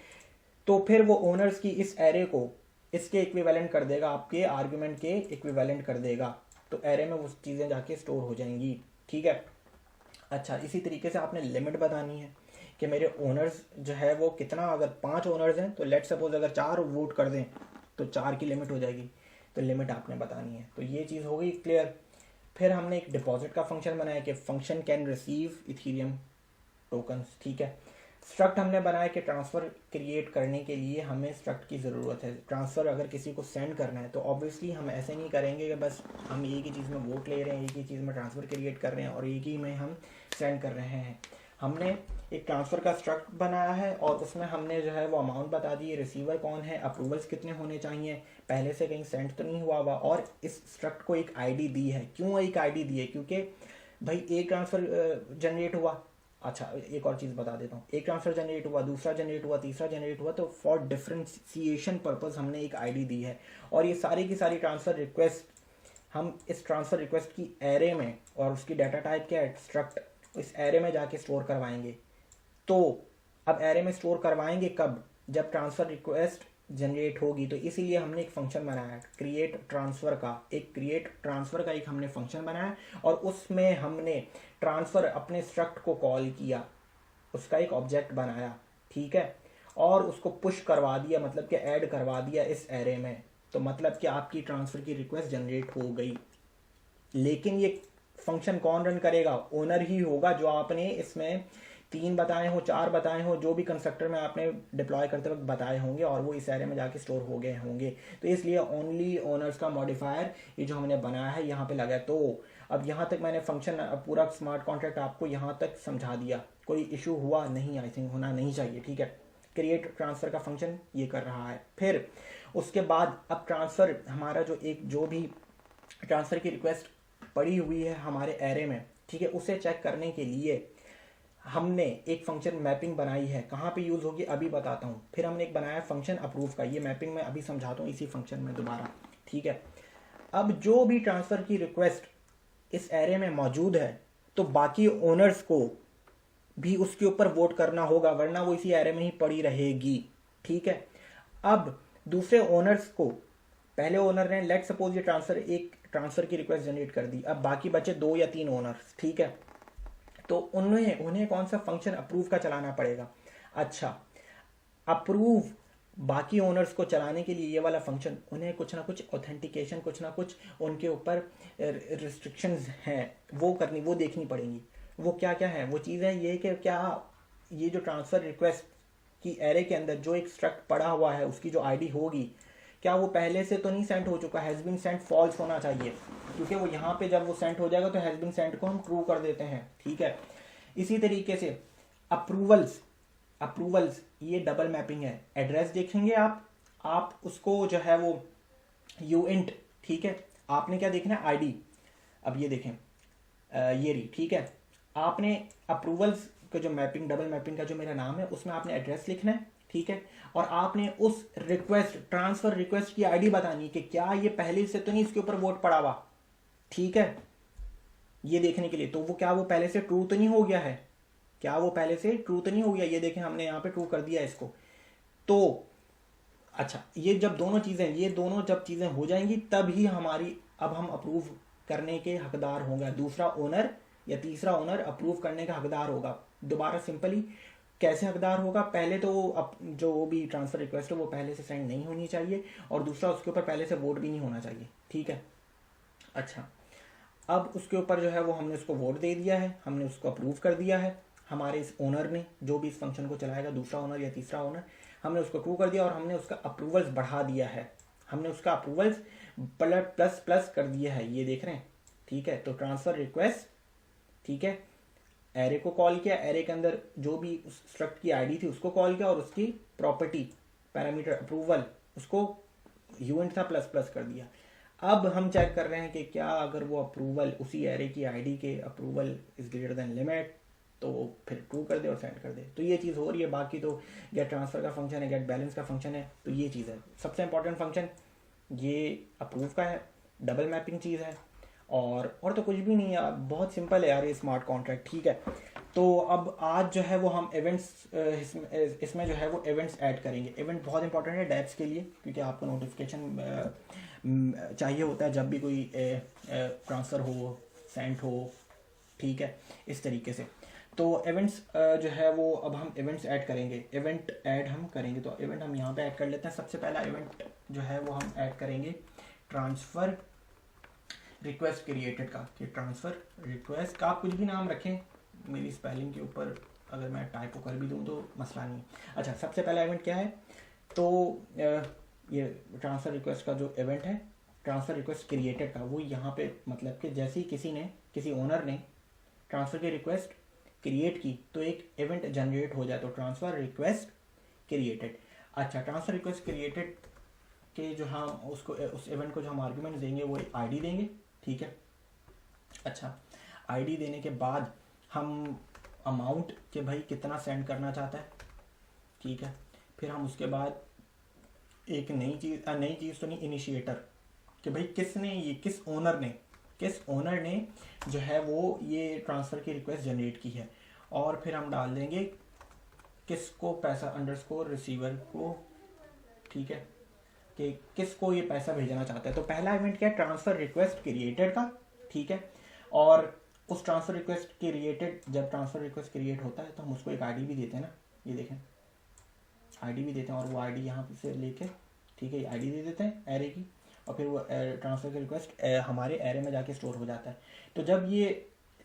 तो फिर वो ओनर्स की इस एरे को इसके इक्विवेलेंट कर देगा, आपके आर्गुमेंट के इक्विवेलेंट कर देगा, तो एरे में वो चीज़ें जाके स्टोर हो जाएंगी, ठीक है। अच्छा, इसी तरीके से आपने लिमिट बतानी है कि मेरे ओनर्स जो है वो कितना, अगर 5 ओनर्स हैं तो लेट सपोज अगर 4 वोट कर दें तो 4 की लिमिट हो जाएगी, तो लिमिट आपने बतानी है। तो ये चीज़ हो गई क्लियर। फिर हमने एक डिपॉजिट का फंक्शन बनाया कि function can receive Ethereum tokens, ठीक है। स्ट्रक्ट हमने बनाया कि ट्रांसफ़र क्रिएट करने के लिए हमें स्ट्रक्ट की ज़रूरत है। ट्रांसफ़र अगर किसी को सेंड करना है तो ऑब्वियसली हम ऐसे नहीं करेंगे कि बस हम एक ही चीज़ में वोट ले रहे हैं, एक ही चीज़ में ट्रांसफ़र क्रिएट कर रहे हैं और एक ही में हम सेंड कर रहे हैं। हमने एक ट्रांसफ़र का स्ट्रक्ट बनाया है और उसमें हमने जो है वो अमाउंट बता दी, रिसीवर कौन है, अप्रूवल्स कितने होने चाहिए, पहले से कहीं सेंड तो नहीं हुआ हुआ, और इस स्ट्रक्ट को एक आईडी दी है। क्यों एक आईडी दी है? क्योंकि भाई एक ट्रांसफ़र जनरेट हुआ, अच्छा एक और चीज़ बता देता हूँ, एक ट्रांसफ़र जनरेट हुआ, दूसरा जनरेट हुआ, तीसरा जनरेट हुआ, तो फॉर डिफ्रेंशिएशन पर्पज़ हमने एक आईडी दी है। और ये सारी की सारी ट्रांसफ़र रिक्वेस्ट हम इस ट्रांसफ़र रिक्वेस्ट की एरे में, और उसकी डाटा टाइप क्या है, स्ट्रक्ट, इस एरे में जाके स्टोर करवाएंगे। तो अब एरे में स्टोर करवाएंगे कब? जब ट्रांसफ़र रिक्वेस्ट जनरेट होगी। तो इसीलिए हमने एक फंक्शन बनाया क्रिएट ट्रांसफ़र का एक हमने फंक्शन बनाया और उसमें हमने ट्रांसफ़र अपने स्ट्रक्ट को कॉल किया, उसका एक ऑब्जेक्ट बनाया, ठीक है, और उसको पुश करवा दिया, मतलब कि ऐड करवा दिया इस एरे में। तो मतलब कि आपकी ट्रांसफ़र की रिक्वेस्ट जनरेट हो गई। लेकिन ये फंक्शन कौन रन करेगा? ओनर ही होगा, जो आपने इसमें 3 बताए हो, 4 बताए हो, जो भी कंस्ट्रक्टर में आपने डिप्लॉय करते वक्त बताए होंगे, और वो इस एरे में जाके स्टोर हो गए होंगे। तो इसलिए ओनली ओनर्स का मॉडिफायर ये जो हमने बनाया है यहाँ पे लगा है। तो अब यहाँ तक मैंने फंक्शन पूरा स्मार्ट कॉन्ट्रैक्ट आपको यहाँ तक समझा दिया। कोई इशू हुआ नहीं? आई थिंक होना नहीं चाहिए। ठीक है, क्रिएट ट्रांसफ़र का फंक्शन ये कर रहा है। फिर उसके बाद अब ट्रांसफ़र हमारा जो भी ट्रांसफ़र की रिक्वेस्ट पड़ी हुई है हमारे एरे में, ठीक है, उसे चेक करने के लिए हमने एक फंक्शन मैपिंग बनाई है। कहाँ पे यूज़ होगी अभी बताता हूँ। फिर हमने एक बनाया फंक्शन अप्रूव का, ये मैपिंग मैं अभी समझाता हूँ इसी फंक्शन में दोबारा। ठीक है, अब जो भी ट्रांसफ़र की रिक्वेस्ट इस एरे में मौजूद है, तो बाकी ओनर्स को भी उसके ऊपर वोट करना होगा, वरना वो इसी एरे में ही पड़ी रहेगी। ठीक है, अब दूसरे ओनर्स को, पहले ओनर ने लेट सपोज ये ट्रांसफ़र की रिक्वेस्ट जनरेट कर दी, अब बाकी बचे 2 या 3 ओनर्स। ठीक है, तो उन्हें कौन सा फंक्शन अप्रूव का चलाना पड़ेगा? अच्छा, अप्रूव बाकी ओनर्स को चलाने के लिए ये वाला फंक्शन, उन्हें कुछ ना कुछ ऑथेंटिकेशन, कुछ ना कुछ उनके ऊपर रिस्ट्रिक्शंस हैं, वो देखनी पड़ेंगी। वो क्या क्या है? वो चीज़ है ये कि क्या ये जो ट्रांसफ़र रिक्वेस्ट की एरे के अंदर जो एक स्ट्रक्ट पड़ा हुआ है, उसकी जो आईडी होगी, क्या वो पहले से तो नहीं सेंड हो चुका? हैज़ बीन सेंट फॉल्स होना चाहिए, क्योंकि वो यहाँ पे जब वो सेंट हो जाएगा तो हैज़ बीन सेंट को हम ट्रू कर देते हैं। ठीक है, इसी तरीके से अप्रूवल्स ये डबल मैपिंग है। एड्रेस देखेंगे आप उसको जो है वो यूइंट, ठीक है, आपने क्या देखना है? आईडी। अब ये देखें, ये रही। ठीक है, आपने अप्रूवल्स का जो मैपिंग, डबल मैपिंग का जो मेरा नाम है, उसमें आपने एड्रेस लिखना है। ठीक है, और आपने उस ट्रांसफ़र रिक्वेस्ट की आईडी बतानी कि क्या ये पहले से तो नहीं इसके ऊपर वोट पड़ा हुआ। ठीक है, ये देखने के लिए तो वो पहले से ट्रू तो नहीं हो गया है? क्या वो पहले से ट्रू तो नहीं हो गया? ये देखें, हमने यहाँ पे ट्रू कर दिया इसको। तो अच्छा, ये दोनों जब चीज़ें हो जाएंगी, तब ही अब हम अप्रूव करने के हकदार होंगे। दूसरा ओनर या तीसरा ओनर अप्रूव करने का हकदार होगा। दोबारा सिंपली कैसे हकदार होगा? पहले तो जो भी ट्रांसफ़र रिक्वेस्ट है वो पहले से सेंड नहीं होनी चाहिए, और दूसरा उसके ऊपर पहले से वोट भी नहीं होना चाहिए। ठीक है, अच्छा, अब उसके ऊपर जो है वो हमने उसको वोट दे दिया है, हमने उसको अप्रूव कर दिया है। हमारे इस ओनर ने, जो भी इस फंक्शन को चलाएगा, दूसरा ओनर या तीसरा ओनर, हमने उसको अप्रूव कर दिया, और हमने उसका अप्रूवल्स बढ़ा दिया है। हमने उसका अप्रूवल्स प्लस प्लस कर दिया है, ये देख रहे हैं। ठीक है, तो ट्रांसफ़र रिक्वेस्ट, ठीक है, एरे को कॉल किया, एरे के अंदर जो भी उस स्ट्रक्ट की आईडी थी उसको कॉल किया, और उसकी प्रॉपर्टी पैरामीटर अप्रूवल उसको यूएंट था प्लस प्लस कर दिया। अब हम चेक कर रहे हैं कि क्या अगर वो अप्रूवल उसी एरे की आईडी के approval is greater than limit, तो फिर ट्रू कर दे और सेंड कर दे। तो ये चीज़ हो रही है। बाकी तो गेट ट्रांसफ़र का फंक्शन है, गेट बैलेंस का फंक्शन है। तो ये चीज़ है सबसे इंपॉर्टेंट फंक्शन, ये अप्रूव का है, डबल मैपिंग चीज़ है, और तो कुछ भी नहीं है। बहुत सिंपल है यार ये स्मार्ट कॉन्ट्रैक्ट। ठीक है, तो अब आज जो है वो हम इवेंट्स, इसमें जो है वो इवेंट्स ऐड करेंगे। इवेंट बहुत इंपॉर्टेंट है डेप्स के लिए, क्योंकि आपको नोटिफिकेशन चाहिए होता है जब भी कोई ट्रांसफ़र हो, सेंड हो। ठीक है, इस तरीके से। तो इवेंट्स जो है वो अब हम इवेंट्स ऐड करेंगे, इवेंट ऐड हम करेंगे। तो इवेंट हम यहाँ पे ऐड कर लेते हैं। सबसे पहला इवेंट जो है वो हम ऐड करेंगे ट्रांसफ़र रिक्वेस्ट क्रिएटेड का, कि ट्रांसफ़र रिक्वेस्ट का आप कुछ भी नाम रखें, मेरी स्पेलिंग के ऊपर अगर मैं टाइपो कर भी दूँ तो मसला नहीं। अच्छा, सबसे पहला इवेंट क्या है? तो ये ट्रांसफ़र रिक्वेस्ट का जो इवेंट है, ट्रांसफ़र रिक्वेस्ट क्रिएटेड का, वो यहाँ पे मतलब कि जैसे ही किसी ओनर ने ट्रांसफ़र की रिक्वेस्ट क्रिएट की तो एक इवेंट जनरेट हो जाए, तो ट्रांसफ़र रिक्वेस्ट क्रिएटेड। अच्छा, ट्रांसफ़र रिक्वेस्ट क्रिएटेड के जो हम उसको उस इवेंट को जो हम आर्गुमेंट देंगे वो एक आईडी देंगे। ठीक है, अच्छा, आईडी देने के बाद हम अमाउंट के भाई कितना सेंड करना चाहता है। ठीक है, फिर हम उसके बाद एक नई चीज़ तो नहीं, इनिशिएटर, कि भाई किस ओनर ने जो है वो ये ट्रांसफ़र की रिक्वेस्ट जनरेट की है, और फिर हम डाल देंगे किसको पैसा, अंडरस्कोर रिसीवर को। ठीक है, कि किसको ये पैसा भेजना चाहता है। तो पहला इवेंट क्या है? ट्रांसफ़र रिक्वेस्ट क्रिएटेड का। ठीक है, और उस ट्रांसफ़र रिक्वेस्ट क्रिएटेड, जब ट्रांसफ़र रिक्वेस्ट क्रिएट होता है तो हम उसको एक आईडी भी देते हैं ना, ये देखें, आईडी भी देते हैं, और वो आईडी यहाँ से लेके ठीक है, आईडी दे देते हैं एरे की, और फिर वो ट्रांसफ़र की रिक्वेस्ट हमारे एरे में जाके स्टोर हो जाता है। तो जब ये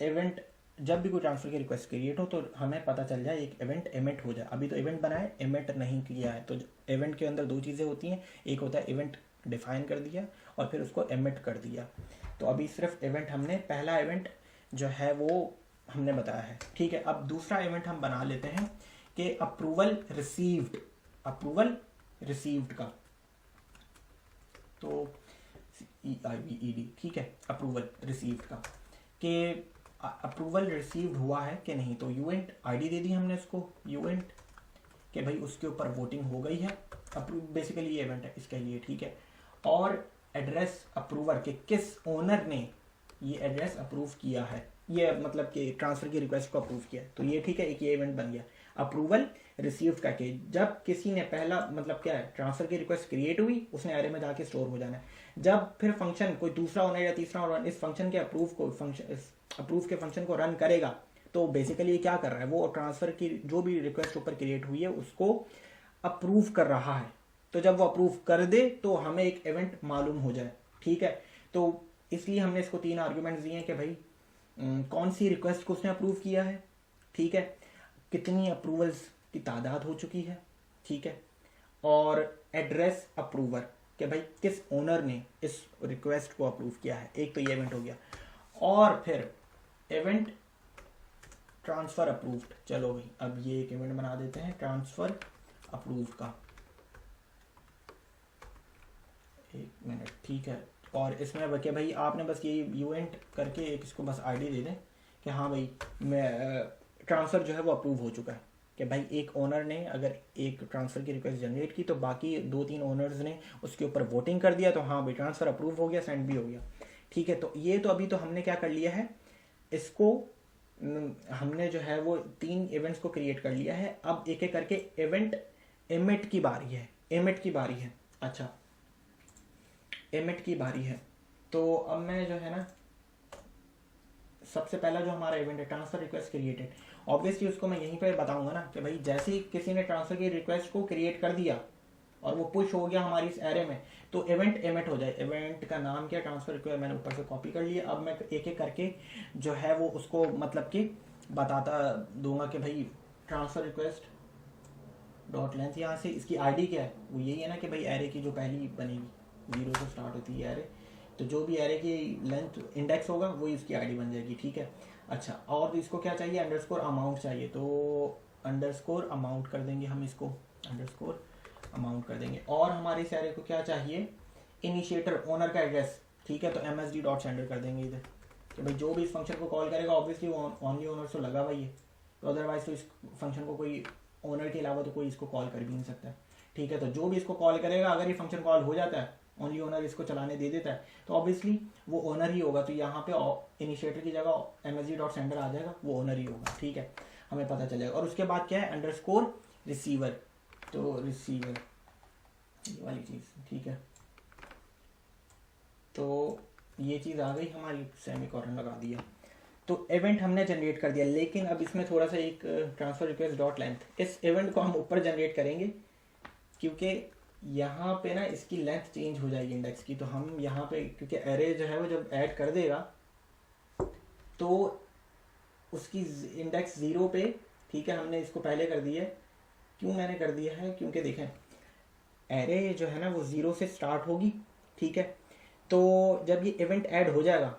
इवेंट, जब भी कोई ट्रांसफ़र की रिक्वेस्ट क्रिएट हो तो हमें पता चल जाए एक इवेंट एमिट हो जाए। अभी तो इवेंट बना है, एमिट नहीं किया है। तो इवेंट के अंदर दो चीज़ें होती हैं, एक होता है इवेंट डिफाइन कर दिया और फिर उसको एमिट कर दिया। तो अभी सिर्फ इवेंट हमने, पहला इवेंट जो है वो हमने बताया है। ठीक है, अब दूसरा इवेंट हम बना लेते हैं कि अप्रूवल रिसीव्ड, अप्रूवल रिसीव्ड का, तो EIVED, ठीक है, अप्रूवल रिसीव्ड का, कि अप्रूवल रिसीव्ड हुआ है कि नहीं। तो यूएंट आईडी दे दी हमने इसको, यूएंट कि भाई उसके ऊपर वोटिंग हो गई है, अप्रूव, बेसिकली ये इवेंट है इसके लिए, ठीक है। और एड्रेस अप्रूवर के किस ओनर ने ये एड्रेस अप्रूव किया है, ये मतलब कि ट्रांसफ़र की रिक्वेस्ट को अप्रूव किया है, तो ये ठीक है, एक ये इवेंट बन गया। अप्रूवल रिसीव्ड का के जब किसी ने पहला, मतलब क्या है, ट्रांसफ़र की रिक्वेस्ट क्रिएट हुई, उसने एरे में जाके स्टोर हो जाना है। जब फिर फंक्शन कोई दूसरा ओनर या तीसरा ओनर इस फंक्शन के अप्रूव के फंक्शन को रन करेगा, तो बेसिकली ये क्या कर रहा है, वो ट्रांसफ़र की जो भी रिक्वेस्ट ऊपर क्रिएट हुई है उसको अप्रूव कर रहा है। तो जब वो अप्रूव कर दे तो हमें एक इवेंट मालूम हो जाए, ठीक है। तो इसलिए हमने इसको 3 आर्ग्यूमेंट्स दिए हैं कि भाई कौन सी रिक्वेस्ट को उसने अप्रूव किया है, ठीक है, कितनी अप्रूवल्स की तादाद हो चुकी है, ठीक है, और एड्रेस अप्रूवर कि भाई किस ओनर ने इस रिक्वेस्ट को अप्रूव किया है। एक तो ये इवेंट हो गया, और फिर इवेंट ट्रांसफ़र अप्रूव्ड। चलो भाई अब ये एक इवेंट बना देते हैं ट्रांसफ़र अप्रूव का, एक मिनट, ठीक है। और इसमें क्या भाई आपने बस ये यूएंट करके एक इसको बस आईडी दे दें कि हाँ भाई मैं ट्रांसफ़र जो है वो अप्रूव हो चुका है, कि भाई एक ओनर ने अगर एक ट्रांसफ़र की रिक्वेस्ट जनरेट की तो बाकी 2-3 ओनर्स ने उसके ऊपर वोटिंग कर दिया, तो हाँ भाई ट्रांसफ़र अप्रूव हो गया, सेंड भी हो गया, ठीक है। तो ये तो अभी तो हमने क्या कर लिया है, इसको हमने जो है वो 3 इवेंट्स को क्रिएट कर लिया है। अब एक एक करके इवेंट एमिट की बारी है, एमिट की बारी है। अच्छा, एमिट की बारी है, तो अब मैं जो है ना, सबसे पहला जो हमारा इवेंट है ट्रांसफ़र रिक्वेस्ट क्रिएटेड, ऑब्वियसली उसको मैं यहीं पे बताऊंगा ना कि भाई जैसे ही किसी ने ट्रांसफ़र की रिक्वेस्ट को क्रिएट कर दिया और वो पुश हो गया हमारी इस एरे में, तो इवेंट एमिट हो जाए। इवेंट का नाम क्या, ट्रांसफ़र रिक्वेस्ट, मैंने ऊपर से कॉपी कर लिया। अब मैं एक एक करके जो है वो उसको मतलब कि बताता दूंगा कि भाई ट्रांसफ़र रिक्वेस्ट डॉट लेंथ, यहाँ से इसकी आईडी क्या है, वो यही है ना कि भाई एरे की जो पहली बनेगी 0 से स्टार्ट होती है एरे, तो जो भी एरे की लेंथ इंडेक्स होगा वही इसकी आईडी बन जाएगी, ठीक है। अच्छा, और इसको क्या चाहिए, अंडरस्कोर अमाउंट चाहिए, तो अंडरस्कोर अमाउंट कर देंगे हम, इसको अंडरस्कोर अमाउंट कर देंगे। और हमारे इस एरे को क्या चाहिए, इनिशिएटर ओनर का एड्रेस, ठीक है, तो MSD डॉट सेंडर कर देंगे इधर, कि भाई जो भी इस फंक्शन को कॉल करेगा ऑब्वियसली वो ओनली ओनर से लगा हुआ ही है, तो अदरवाइज तो इस फंक्शन को कोई ओनर के अलावा तो कोई इसको कॉल कर भी नहीं सकता, ठीक है। तो जो भी इसको कॉल करेगा, अगर ये फंक्शन कॉल हो जाता है, ओनली ओनर इसको चलाने दे देता है, तो ऑब्वियसली वो ओनर ही होगा। तो यहाँ पे इनिशिएटर की जगह MSD डॉट सेंडर आ जाएगा, वो ओनर ही होगा, ठीक है, हमें पता चलेगा। और उसके बाद क्या है, अंडरस्कोर रिसीवर, तो रिसीवर ये वाली चीज़, ठीक है। तो ये चीज़ आ गई हमारी, सेमीकोलन लगा दिया, तो इवेंट हमने जनरेट कर दिया। लेकिन अब इसमें थोड़ा सा एक ट्रांसफ़र रिक्वेस्ट डॉट लेंथ, इस इवेंट को हम ऊपर जनरेट करेंगे, क्योंकि यहाँ पे ना इसकी लेंथ चेंज हो जाएगी इंडेक्स की। तो हम यहाँ पे, क्योंकि एरे जो है वो जब ऐड कर देगा तो उसकी इंडेक्स 0 पे, ठीक है, हमने इसको पहले कर दिया है। क्यों मैंने कर दिया है, क्योंकि देखें एरे जो है ना वो 0 से स्टार्ट होगी, ठीक है। तो जब ये इवेंट ऐड हो जाएगा,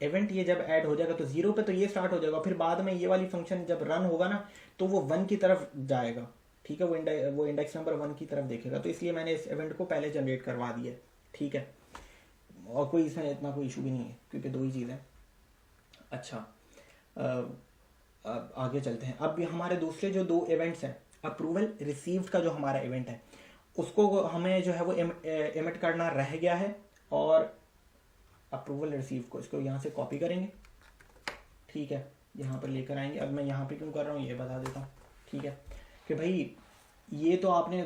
इवेंट ये जब ऐड हो जाएगा तो 0 पे तो ये स्टार्ट हो जाएगा, फिर बाद में ये वाली फंक्शन जब रन होगा ना तो वो 1 की तरफ जाएगा, ठीक है, वो इंडेक्स नंबर 1 की तरफ देखेगा। तो इसलिए मैंने इस इवेंट को पहले जनरेट करवा दिया, ठीक है, और कोई इसमें इतना कोई इशू भी नहीं है क्योंकि 2 ही चीज़ें। अच्छा, अब आगे चलते हैं। अब हमारे दूसरे जो 2 इवेंट्स हैं, अप्रूवल रिसीव्ड का जो हमारा इवेंट है उसको हमें जो है वो एमिट करना रह गया है, और अप्रूवल रिसीव को इसको यहाँ से कॉपी करेंगे, ठीक है, यहाँ पर लेकर आएंगे। अब मैं यहाँ पे क्यों कर रहा हूँ ये बता देता हूँ, ठीक है, कि भाई ये तो आपने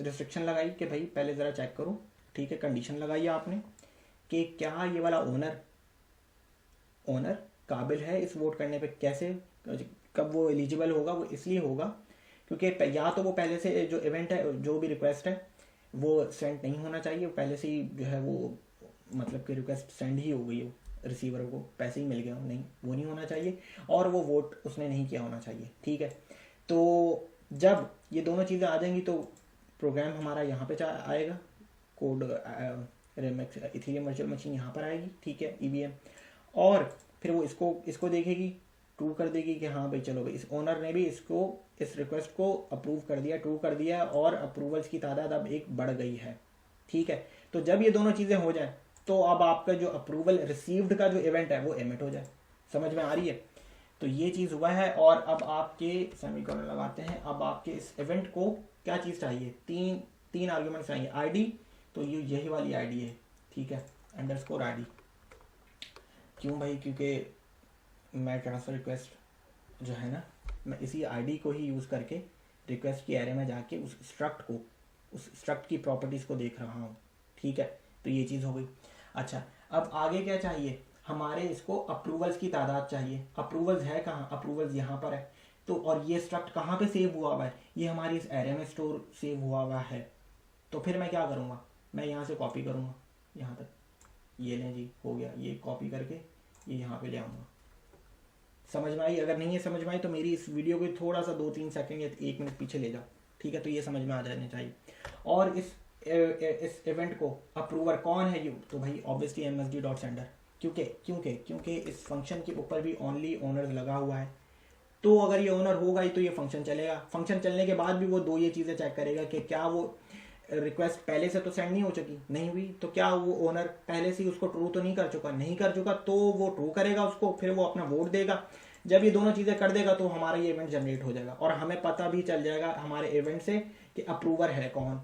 रिस्ट्रिक्शन लगाई कि भाई पहले ज़रा चेक करो, ठीक है, कंडीशन लगाई आपने कि क्या ये वाला ओनर काबिल है इस वोट करने पे, कैसे, कब वो एलिजिबल होगा, वो इसलिए होगा क्योंकि या तो वो पहले से जो इवेंट है, जो भी रिक्वेस्ट है वो सेंड नहीं होना चाहिए, पहले से ही जो है वो मतलब कि रिक्वेस्ट सेंड ही हो गई हो, रिसीवर को पैसे ही मिल गए हो, नहीं वो नहीं होना चाहिए, और वो वोट उसने नहीं किया होना चाहिए। ठीक है, तो जब ये दोनों चीज़ें आ जाएंगी तो प्रोग्राम हमारा यहाँ पे आएगा, कोड रेमेक्स इथेरियम वर्चुअल मशीन यहाँ पर आएगी। ठीक है, ईवीएम, और फिर वो इसको देखेगी, ट्रू कर देगी कि हाँ भाई चलो भाई इस ओनर ने भी इस रिक्वेस्ट को अप्रूव कर दिया, ट्रू कर दिया, और अप्रूवल्स की तादाद अब एक बढ़ गई है। ठीक है, तो जब ये दोनों चीज़ें हो जाए तो अब आपका जो अप्रूवल रिसीव्ड का जो इवेंट है वो एमिट हो जाए। समझ में आ रही है? तो ये चीज़ हुआ है, और अब आपके सेमीकोलन लगाते हैं, अब आपके इस इवेंट को क्या चीज़ चाहिए, तीन आर्ग्यूमेंट्स चाहिए। आईडी, तो ये यही वाली आईडी है। ठीक है, अंडरस्कोर आईडी। क्यों भाई? क्योंकि मैं ट्रांसफ़र रिक्वेस्ट जो है ना, मैं इसी आईडी को ही यूज़ करके रिक्वेस्ट की एरे में जाके उस स्ट्रक्ट की प्रॉपर्टीज़ को देख रहा हूँ। ठीक है, तो ये चीज़ हो गई। अच्छा, अब आगे क्या चाहिए हमारे? इसको अप्रूवल्स की तादाद चाहिए। अप्रूवल्स है कहाँ? अप्रूवल्स यहाँ पर है। तो और ये स्ट्रक्ट कहाँ पे सेव हुआ हुआ है? ये हमारी इस एरे में स्टोर सेव हुआ हुआ है। तो फिर मैं क्या करूँगा? मैं यहाँ से कॉपी करूँगा यहाँ तक, ये लें जी, हो गया, ये कॉपी करके ये यहाँ पे ले आऊँगा। समझ में आई? अगर नहीं है समझ में आई तो मेरी इस वीडियो को थोड़ा सा 2-3 सेकंड या 1 मिनट पीछे ले जाओ। ठीक है, तो ये समझ में आ जाना चाहिए। और इस इवेंट को अप्रूवर कौन है? यू, तो भाई ऑब्वियसली msd.sender। क्योंकि इस फंक्शन के ऊपर भी ओनली ओनर लगा हुआ है, तो अगर ये ओनर होगा ही तो ये फंक्शन चलेगा। फंक्शन चलने के बाद भी वो दो ये चीज़ें चेक करेगा कि क्या वो रिक्वेस्ट पहले से तो सेंड नहीं हो चुकी, नहीं हुई, तो क्या वो ओनर पहले से ही उसको ट्रू तो नहीं कर चुका, नहीं कर चुका, तो वो ट्रू करेगा उसको, फिर वो अपना वोट देगा। जब ये दोनों चीज़ें कर देगा तो हमारा ये इवेंट जनरेट हो जाएगा, और हमें पता भी चल जाएगा हमारे इवेंट से कि अप्रूवर है कौन।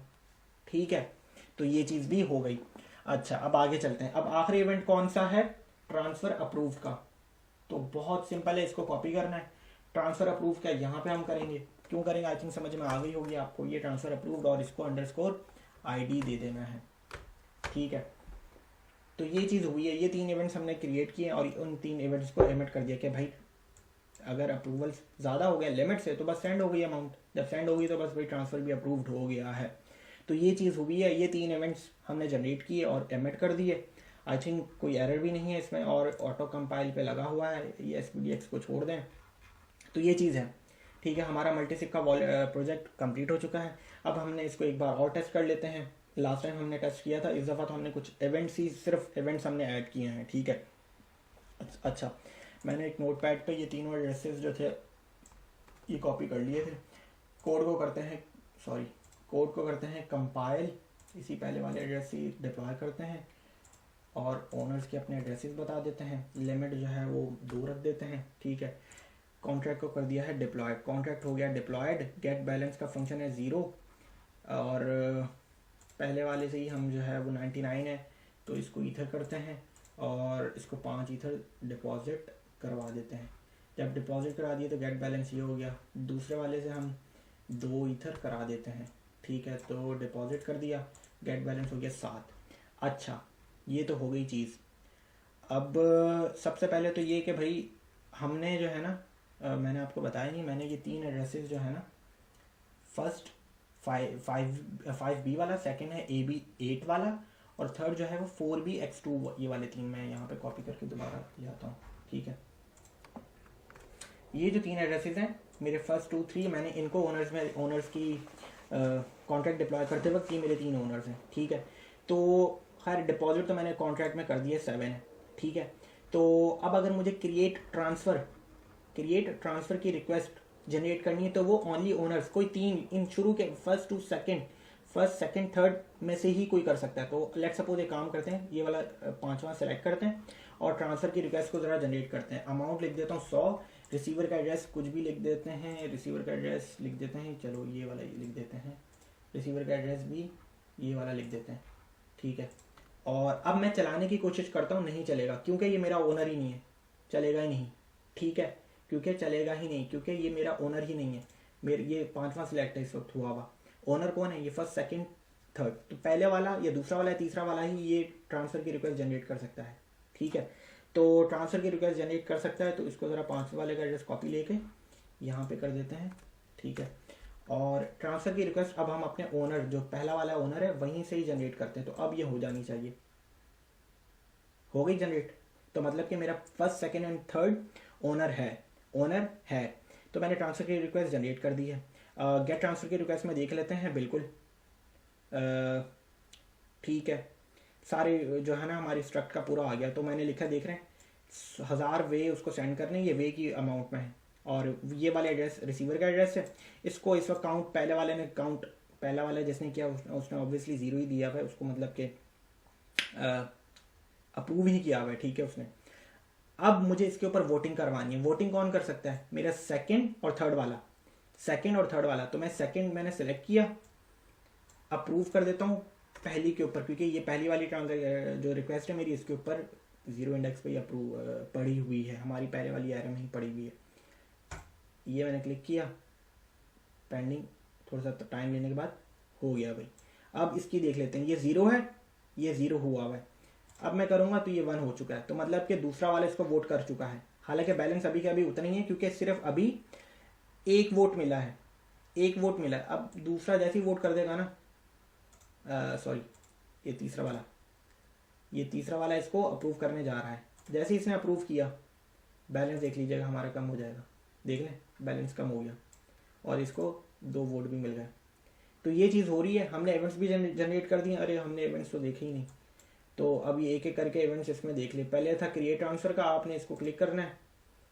ठीक है, तो ये चीज़ भी हो गई। अच्छा, अब आगे चलते हैं। अब आखिरी इवेंट कौन सा है? ट्रांसफ़र अप्रूव का। तो बहुत सिंपल है, इसको कॉपी करना है। ट्रांसफ़र अप्रूव क्या यहाँ पे हम करेंगे। क्यों करेंगे? आई थिंक समझ में आ गई होगी आपको। ये ट्रांसफ़र अप्रूव्ड और इसको अंडरस्कोर आईडी दे देना है। ठीक है, तो ये चीज़ हुई है। ये 3 इवेंट्स हमने क्रिएट किए और उन 3 इवेंट्स को एमिट कर दिया कि भाई अगर अप्रूवल्स ज़्यादा हो गया लिमिट से तो बस सेंड हो गई अमाउंट, जब सेंड होगी तो बस भाई ट्रांसफ़र भी अप्रूव्ड हो गया है। तो ये चीज़ हुई है। ये 3 इवेंट्स हमने जनरेट किए और एमिट कर दिए। आई थिंक कोई एरर भी नहीं है इसमें, और ऑटो कंपाइल पे लगा हुआ है। ये SPDX को छोड़ दें तो ये चीज़ है। ठीक है, हमारा मल्टीसिप का प्रोजेक्ट कंप्लीट हो चुका है। अब हमने इसको एक बार और टेस्ट कर लेते हैं। लास्ट टाइम हमने टेस्ट किया था, इस दफ़ा तो हमने कुछ इवेंट्स ही, सिर्फ इवेंट्स हमने ऐड किए हैं। ठीक है, अच्छा, मैंने एक नोटपैड पे ये तीनों एड्रेसेस जो थे ये कॉपी कर लिए थे। कोड को करते हैं कंपाइल, इसी पहले वाले एड्रेस से डिप्लॉय करते हैं, और ओनर्स के अपने एड्रेसेस बता देते हैं। लिमिट जो है वो 2 रख देते हैं। ठीक है, कॉन्ट्रैक्ट को कर दिया है डिप्लॉयड, कॉन्ट्रैक्ट हो गया डिप्लॉयड। गेट बैलेंस का फंक्शन है 0, और पहले वाले से ही हम जो है वो 99 है, तो इसको ईथर करते हैं और इसको 5 ईथर डिपॉजिट करवा देते हैं। जब डिपॉजिट करा दिए तो गेट बैलेंस ये हो गया। दूसरे वाले से हम 2 ईथर करा देते हैं। ठीक है, तो डिपॉजिट कर दिया, गेट बैलेंस हो गया 7। अच्छा, ये तो हो गई चीज़। अब सबसे पहले तो ये कि भाई हमने जो है ना, मैंने आपको बताया नहीं, मैंने ये 3 एड्रेसेस जो है ना, फर्स्ट 5B वाला, सेकंड है AB8 वाला, और थर्ड जो है वो 4BX2, ये वाले 3 मैं यहाँ पे कॉपी करके दोबारा ले आता हूँ। ठीक है, ये जो 3 एड्रेसेस हैं मेरे फर्स्ट 2, 3, मैंने इनको ओनर्स की कॉन्ट्रैक्ट डिप्लॉय करते वक्त ये मेरे 3 ओनर्स हैं। ठीक है, तो खैर डिपॉजिट तो मैंने कॉन्ट्रैक्ट में कर दिया 7 है। ठीक है, तो अब अगर मुझे क्रिएट ट्रांसफ़र की रिक्वेस्ट जनरेट करनी है तो वो ओनली ओनर्स, कोई 3 इन शुरू के फर्स्ट, सेकंड, थर्ड में से ही कोई कर सकता है। तो लेट्स सपोज एक काम करते हैं, ये वाला 5वां सेलेक्ट करते हैं और ट्रांसफ़र की रिक्वेस्ट को ज़रा जनरेट करते हैं। अमाउंट लिख देता हूँ 100, रिसीवर का एड्रेस कुछ भी लिख देते हैं, रिसीवर का एड्रेस लिख देते हैं, चलो ये वाला लिख देते हैं, रिसीवर का एड्रेस भी ये वाला लिख देते हैं। ठीक है, और अब मैं चलाने की कोशिश करता हूँ, नहीं चलेगा क्योंकि ये मेरा ओनर ही नहीं है, चलेगा ही नहीं। ठीक है, क्योंकि चलेगा ही नहीं, क्योंकि ये मेरा ओनर ही नहीं है। मेरे ये 5वां सिलेक्ट है इस वक्त हुआ हुआ। ओनर कौन है? ये फर्स्ट, सेकंड, थर्ड, तो पहले वाला या दूसरा वाला या तीसरा वाला ही ये ट्रांसफ़र की रिक्वेस्ट जनरेट कर सकता है। ठीक है, तो ट्रांसफ़र की रिक्वेस्ट जनरेट कर सकता है, तो इसको ज़रा 5 वाले का एड्रेस कॉपी लेके यहाँ पे कर देते हैं। ठीक है, और ट्रांसफ़र की रिक्वेस्ट अब हम अपने ओनर, जो पहला वाला ओनर है, वहीं से ही जनरेट करते हैं। तो अब ये हो जानी चाहिए, हो गई जनरेट। तो मतलब कि मेरा first second and third owner है। तो मैंने ट्रांसफ़र की रिक्वेस्ट जनरेट कर दी है। गेट ट्रांसफ़र की रिक्वेस्ट में देख लेते हैं। बिल्कुल ठीक है, सारे जो है ना हमारी स्ट्रक्ट का पूरा आ गया। तो मैंने लिखा, देख रहे हैं 1000 वे उसको सेंड करने, ये वे की अमाउंट में है। और ये वाला एड्रेस रिसीवर का एड्रेस है। इसको इस वक्त काउंट पहला वाला जिसने किया उसने ऑब्वियसली ज़ीरो ही दिया हुआ है उसको, मतलब कि अप्रूव ही किया हुआ है, ठीक है उसने। अब मुझे इसके ऊपर वोटिंग करवानी है। वोटिंग कौन कर सकता है? मेरा सेकंड और थर्ड वाला। तो मैं सेकंड मैंने सेलेक्ट किया, अप्रूव कर देता हूँ पहली के ऊपर, क्योंकि ये पहली वाली जो रिक्वेस्ट है मेरी, इसके ऊपर जीरो इंडेक्स पे अप्रूव पड़ी हुई है, हमारी पहले वाली एरर में ही पड़ी हुई है। ये मैंने क्लिक किया, पेंडिंग, थोड़ा सा टाइम लेने के बाद हो गया भाई। अब इसकी देख लेते हैं, ये ज़ीरो है, ये ज़ीरो हुआ है। अब मैं करूँगा तो ये 1 हो चुका है। तो मतलब कि दूसरा वाला इसको वोट कर चुका है। हालांकि बैलेंस अभी के अभी उतना ही है, क्योंकि सिर्फ अभी एक वोट मिला है। अब दूसरा जैसे ही वोट कर देगा ना, सॉरी, ये तीसरा वाला इसको अप्रूव करने जा रहा है। जैसे ही इसने अप्रूव किया, बैलेंस देख लीजिएगा हमारा कम हो जाएगा। देख लें, बैलेंस कम हो गया और इसको 2 वोट भी मिल गए। तो ये चीज़ हो रही है। हमने इवेंट्स भी जनरेट कर दिए। अरे हमने इवेंट्स तो देखे ही नहीं। तो अब ये एक एक करके इवेंट्स इसमें देख लें। पहले था क्रिएट ट्रांसफ़र का, आपने इसको क्लिक करना है।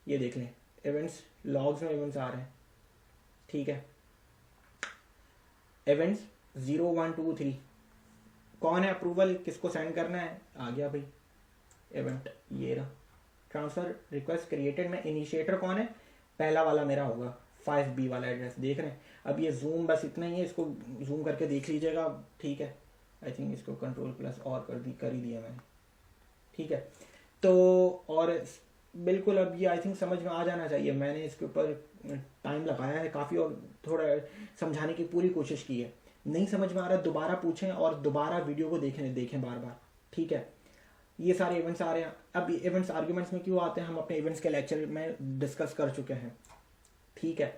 ये देख लें, इवेंट्स लॉग्स में इवेंट्स आ रहे हैं, ठीक है। इवेंट्स 0 1 2 3, कौन है अप्रूवल, किसको सेंड करना है, आ गया भाई इवेंट, ये रहा। ट्रांसफ़र रिक्वेस्ट क्रिएटेड में इनिशिएटर कौन है? पहला वाला मेरा होगा, 5B वाला एड्रेस। देख रहे हैं। अब ये जूम बस इतना ही है, इसको जूम करके देख लीजिएगा, ठीक है। आई थिंक इसको कंट्रोल+ और कर ही दिया मैंने, ठीक है। तो और बिल्कुल अब ये आई थिंक समझ में आ जाना चाहिए। मैंने इसके ऊपर टाइम लगाया है काफ़ी और थोड़ा समझाने की पूरी कोशिश की है। नहीं समझ में आ रहा, दोबारा पूछें और दोबारा वीडियो को देखें बार बार, ठीक है। ये सारे इवेंट्स आ रहे हैं। अब इवेंट्स आर्ग्यूमेंट्स में क्यों आते हैं, हम अपने इवेंट्स के लेक्चर में डिस्कस कर चुके हैं, ठीक है।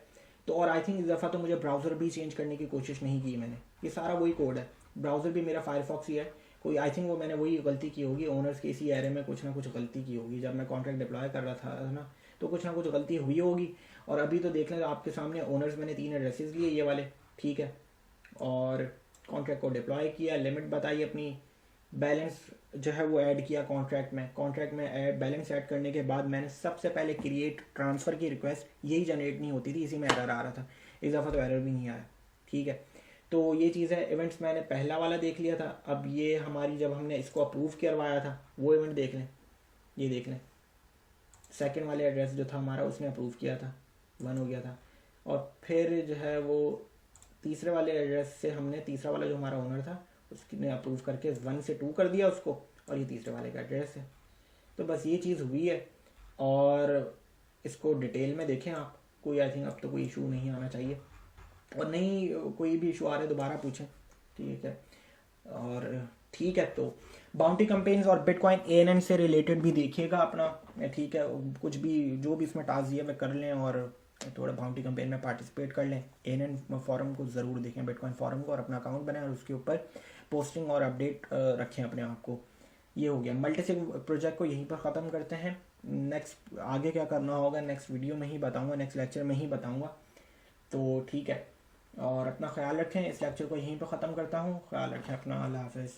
तो और आई थिंक इस दफ़ा तो मुझे ब्राउज़र भी चेंज करने की कोशिश नहीं की मैंने। ये सारा वही कोड है। ब्राउज़र भी मेरा फायरफॉक्स ही है। कोई आई थिंक वो मैंने वही गलती की होगी, ओनर्स के इसी एरे में कुछ ना कुछ गलती की होगी। जब मैं कॉन्ट्रैक्ट डिप्लॉय कर रहा था ना, तो कुछ ना कुछ गलती हुई होगी। और अभी तो देख लें, आपके सामने ओनर्स मैंने 3 एड्रेसेस लिए, ये वाले, ठीक है। और कॉन्ट्रैक्ट को डिप्लॉय किया, लिमिट बताई अपनी, बैलेंस जो है वो ऐड किया कॉन्ट्रैक्ट में बैलेंस ऐड करने के बाद मैंने सबसे पहले क्रिएट ट्रांसफ़र की रिक्वेस्ट, यही जनरेट नहीं होती थी, इसी में एरर आ रहा था। इस दफ़ा तो एरर भी नहीं आया, ठीक है। तो ये चीज़ है। इवेंट्स मैंने पहला वाला देख लिया था। अब ये हमारी जब हमने इसको अप्रूव करवाया था वो इवेंट देख लें, ये देख लें। सेकंड वाले एड्रेस जो था हमारा, उसने अप्रूव किया था, 1 हो गया था। और फिर जो है वो तीसरे वाले एड्रेस से हमने, तीसरा वाला जो हमारा ओनर था उसने अप्रूव करके 1 से 2 कर दिया उसको, और ये तीसरे वाले का एड्रेस है। तो बस ये चीज़ हुई है। और इसको डिटेल में देखें आप, कोई आई थिंक अब तो कोई इशू नहीं आना चाहिए। और नहीं कोई भी इशू आ रहा है दोबारा पूछें, ठीक है। और ठीक है, तो बाउंटी कैंपेन्स और बिटकॉइन ANN से रिलेटेड भी देखिएगा अपना, ठीक है। कुछ भी जो भी इसमें टास्क दिया मैं कर लें और थोड़ा बाउंटी कैंपेन में पार्टिसिपेट कर लें। ANN फॉरम को ज़रूर देखें, बिटकॉइन फॉरम को, और अपना अकाउंट बनाएं और उसके ऊपर पोस्टिंग और अपडेट रखें अपने आप को। ये हो गया। मल्टीसिग प्रोजेक्ट को यहीं पर ख़त्म करते हैं। नेक्स्ट आगे क्या करना होगा नेक्स्ट वीडियो में ही बताऊँगा, नेक्स्ट लेक्चर में ही बताऊँगा। तो ठीक है, और अपना ख्याल रखें। इस लेक्चर को यहीं पर ख़त्म करता हूँ। ख्याल रखें अपना। अल्लाह हाफ़िज़।